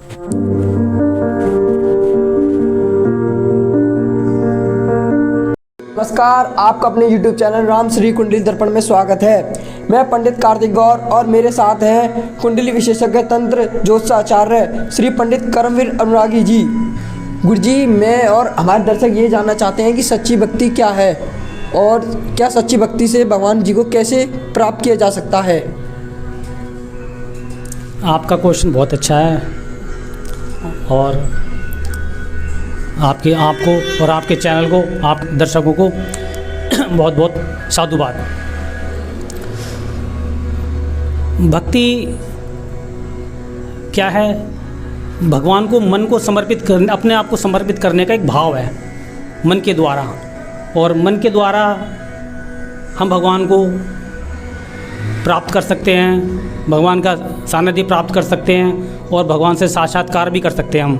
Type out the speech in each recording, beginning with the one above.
नमस्कार, आपका अपने YouTube चैनल राम श्री कुंडली दर्पण में स्वागत है। मैं पंडित कार्तिक गौर और मेरे साथ हैं कुंडली विशेषज्ञ तंत्र ज्योतिषाचार्य श्री पंडित कर्मवीर अनुरागी जी। गुरुजी, मैं और हमारे दर्शक ये जानना चाहते हैं कि सच्ची भक्ति क्या है और क्या सच्ची भक्ति से भगवान जी को कैसे प्राप्त किया जा सकता है। आपका क्वेश्चन बहुत अच्छा है और आपको और आपके चैनल को, आप दर्शकों को बहुत बहुत साधुवाद। भक्ति क्या है? भगवान को मन को समर्पित करने, अपने आप को समर्पित करने का एक भाव है मन के द्वारा, और मन के द्वारा हम भगवान को प्राप्त कर सकते हैं, भगवान का सानिध्य प्राप्त कर सकते हैं और भगवान से साक्षात्कार भी कर सकते हैं हम।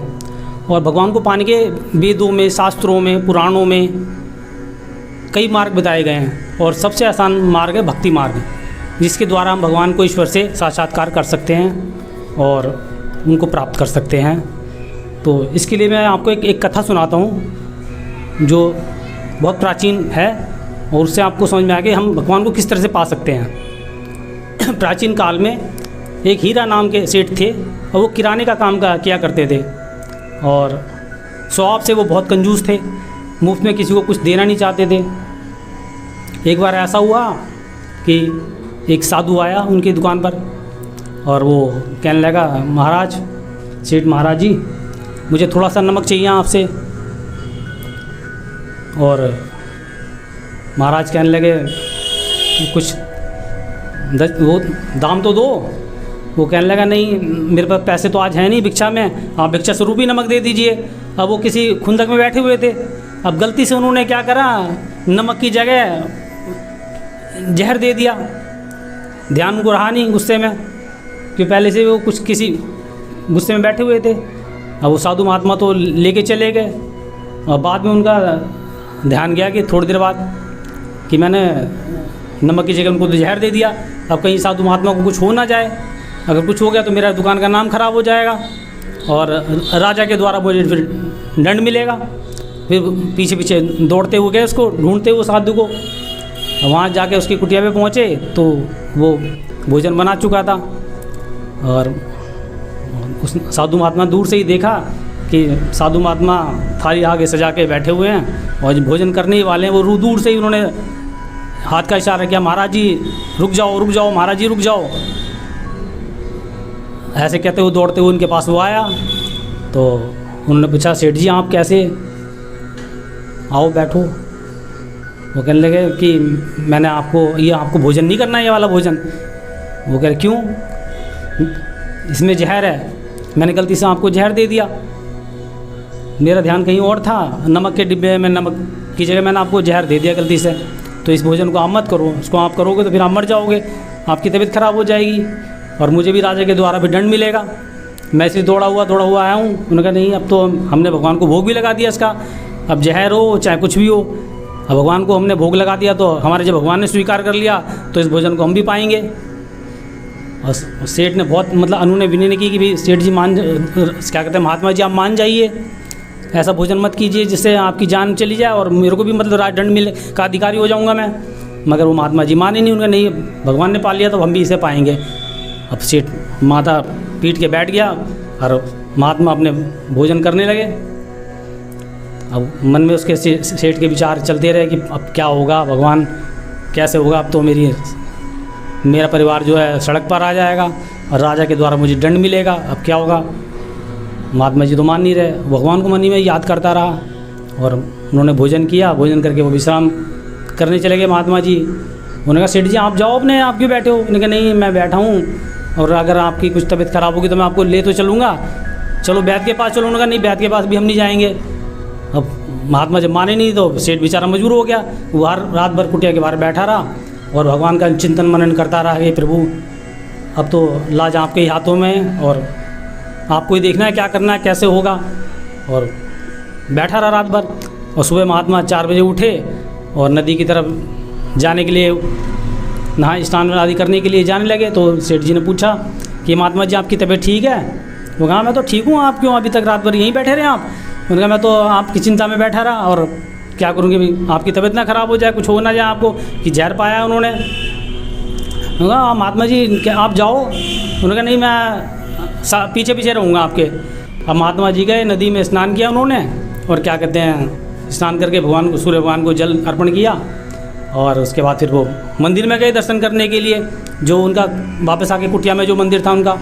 और भगवान को पाने के वेदों में, शास्त्रों में, पुराणों में कई मार्ग बताए गए हैं और सबसे आसान मार्ग है भक्ति मार्ग, जिसके द्वारा हम भगवान को, ईश्वर से साक्षात्कार कर सकते हैं और उनको प्राप्त कर सकते हैं। तो इसके लिए मैं आपको एक कथा सुनाता हूँ जो बहुत प्राचीन है और उससे आपको समझ में आ गया हम भगवान को किस तरह से पा सकते हैं। प्राचीन काल में एक हीरा नाम के सेठ थे और वो किराने का काम किया करते थे और स्वभाव से वो बहुत कंजूस थे, मुफ्त में किसी को कुछ देना नहीं चाहते थे। एक बार ऐसा हुआ कि एक साधु आया उनकी दुकान पर और वो कहने लगा, महाराज, सेठ महाराज जी, मुझे थोड़ा सा नमक चाहिए आपसे। और महाराज कहने लगे, कुछ वो दाम तो दो। वो कहने लगा, नहीं, मेरे पास पैसे तो आज है नहीं भिक्षा में, आप भिक्षा स्वरूप ही नमक दे दीजिए। अब वो किसी खुंदक में बैठे हुए थे, अब गलती से उन्होंने क्या करा, नमक की जगह जहर दे दिया। ध्यान को रहा नहीं गुस्से में, कि पहले से वो कुछ किसी गुस्से में बैठे हुए थे। अब वो साधु महात्मा तो लेके चले गए और बाद में उनका ध्यान गया कि थोड़ी देर बाद कि मैंने नमक की जगह उनको तो जहर दे दिया। अब कहीं साधु महात्मा को कुछ हो ना जाए, अगर कुछ हो गया तो मेरा दुकान का नाम खराब हो जाएगा और राजा के द्वारा मुझे फिर दंड मिलेगा। फिर पीछे पीछे दौड़ते हुए गए उसको ढूंढते हुए साधु को। वहाँ जाके उसकी कुटिया पे पहुँचे तो वो भोजन बना चुका था और उस साधु महात्मा दूर से ही देखा कि साधु महात्मा थाली आगे सजा के बैठे हुए हैं और भोजन करने ही वाले हैं। वो दूर से ही उन्होंने हाथ का इशारा किया, महाराज जी रुक जाओ, रुक जाओ, महाराज जी रुक जाओ। ऐसे कहते हुए दौड़ते हुए उनके पास वो आया तो उन्होंने पूछा, सेठ जी आप कैसे, आओ बैठो। वो कहने लगे कि मैंने आपको भोजन नहीं करना है, ये वाला भोजन। वो कह रहे, क्यों? इसमें जहर है, मैंने गलती से आपको जहर दे दिया, मेरा ध्यान कहीं और था, नमक के डिब्बे में नमक की जगह मैंने आपको जहर दे दिया गलती से। तो इस भोजन को आप मत करो, इसको आप करोगे तो फिर आप मर जाओगे, आपकी तबीयत खराब हो जाएगी और मुझे भी राजा के द्वारा भी दंड मिलेगा। मैं इसे दौड़ा हुआ आया हूँ। उन्होंने कहा, नहीं, अब तो हमने भगवान को भोग भी लगा दिया इसका, अब जहर हो चाहे कुछ भी हो, अब भगवान को हमने भोग लगा दिया तो हमारे जब भगवान ने स्वीकार कर लिया तो इस भोजन को हम भी पाएंगे। और सेठ ने बहुत अनुनय विनय की कि भाई सेठ जी क्या कहते हैं, महात्मा जी आप मान जाइए, ऐसा भोजन मत कीजिए जिससे आपकी जान चली जाए और मेरे को भी दंड मिले का अधिकारी हो जाऊँगा मैं। मगर वो महात्मा जी माने नहीं, उनका नहीं, भगवान ने पा लिया तो हम भी इसे पाएंगे। अब सेठ माथा पीट के बैठ गया और महात्मा अपने भोजन करने लगे। अब मन में उसके सेठ के विचार चलते रहे कि अब क्या होगा, भगवान कैसे होगा, अब तो मेरा परिवार जो है सड़क पर आ जाएगा और राजा के द्वारा मुझे दंड मिलेगा, अब क्या होगा। महात्मा जी तो मान नहीं रहे, भगवान को मन में याद करता रहा और उन्होंने भोजन किया। भोजन करके वो विश्राम करने चले गए महात्मा जी। उन्होंने कहा, सेठ जी आप जाओ अपने, आप क्यों बैठे हो? उन्होंने कहा, नहीं, मैं बैठा हूँ और अगर आपकी कुछ तबीयत ख़राब होगी तो मैं आपको ले तो चलूँगा, चलो वैद्य के पास चलो। उन्होंने कहा, नहीं, वैद्य के पास भी हम नहीं जाएंगे। अब महात्मा जब माने नहीं तो सेठ बेचारा मजबूर हो गया, वो रात भर कुटिया के बाहर बैठा रहा और भगवान का चिंतन मनन करता रहा, हे प्रभु अब तो लाज आपके ही हाथों में है और आपको ही देखना है क्या करना है, कैसे होगा। और बैठा रहा रात भर और सुबह महात्मा 4 बजे उठे और नदी की तरफ जाने के लिए, नहा स्नान आदि करने के लिए जाने लगे। तो सेठ जी ने पूछा कि महात्मा जी आपकी तबीयत ठीक है? वो कहा मैं तो ठीक हूँ, आप क्यों अभी तक रात भर यहीं बैठे रहे आप? उन्होंने कहा मैं तो आपकी चिंता में बैठा रहा, और क्या करूँगी भाई, आपकी तबीयत ना ख़राब हो जाए, कुछ हो ना जाए आपको, कि जहर पाया उन्होंने। उन्होंने कहा महात्मा जी क्या आप जाओ? उन्होंने कहा नहीं, मैं पीछे पीछे रहूँगा आपके। अब महात्मा जी गए, नदी में स्नान किया उन्होंने, और क्या कहते हैं, स्नान करके भगवान को, सूर्य भगवान को जल अर्पण किया, और उसके बाद फिर वो मंदिर में गए दर्शन करने के लिए, जो उनका वापस आके कुटिया में जो मंदिर था उनका,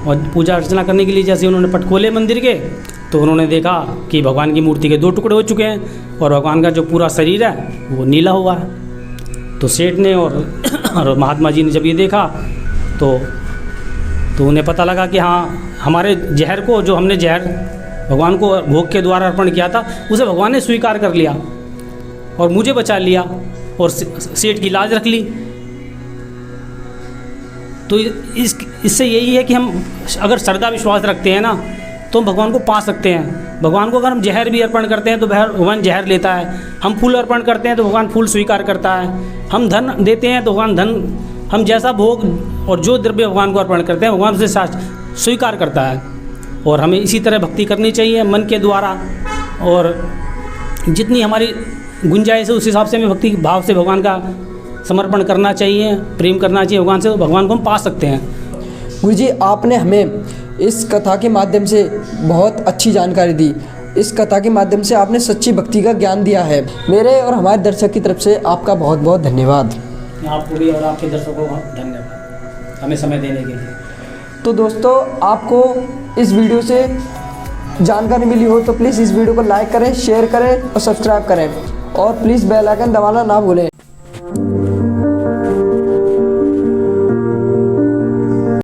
और पूजा अर्चना करने के लिए जैसे उन्होंने पट खोले मंदिर के, तो उन्होंने देखा कि भगवान की मूर्ति के 2 टुकड़े हो चुके हैं, और भगवान का जो पूरा शरीर है वो नीला हुआ है। तो सेठ ने और महात्मा जी ने जब ये देखा तो उन्हें पता लगा कि हाँ, हमारे जहर को, जो हमने जहर भगवान को भोग के द्वारा अर्पण किया था, उसे भगवान ने स्वीकार कर लिया और मुझे बचा लिया, और सेठ की लाज रख ली। तो इससे यही है कि हम अगर श्रद्धा विश्वास रखते हैं ना, तो हम भगवान को पा सकते हैं। भगवान को अगर हम जहर भी अर्पण करते हैं तो भगवान जहर लेता है, हम फूल अर्पण करते हैं तो भगवान फूल स्वीकार करता है, हम धन देते हैं तो भगवान धन, हम जैसा भोग और जो द्रव्य भगवान को अर्पण करते हैं भगवान उसे स्वीकार करता है। और हमें इसी तरह भक्ति करनी चाहिए मन के द्वारा, और जितनी हमारी गुंजाइश है उस हिसाब से हमें भक्ति भाव से भगवान का समर्पण करना चाहिए, प्रेम करना चाहिए भगवान से, तो भगवान को हम पा सकते हैं। गुरुजी, आपने हमें इस कथा के माध्यम से बहुत अच्छी जानकारी दी। इस कथा के माध्यम से आपने सच्ची भक्ति का ज्ञान दिया है। मेरे और हमारे दर्शक की तरफ से आपका बहुत बहुत धन्यवाद। आपको भी और आपके दर्शकों को धन्यवाद हमें समय देने के लिए। तो दोस्तों, आपको इस वीडियो से जानकारी मिली हो तो प्लीज़ इस वीडियो को लाइक करें, शेयर करें और सब्सक्राइब करें, और प्लीज़ बेल आइकन दबाना ना भूलें।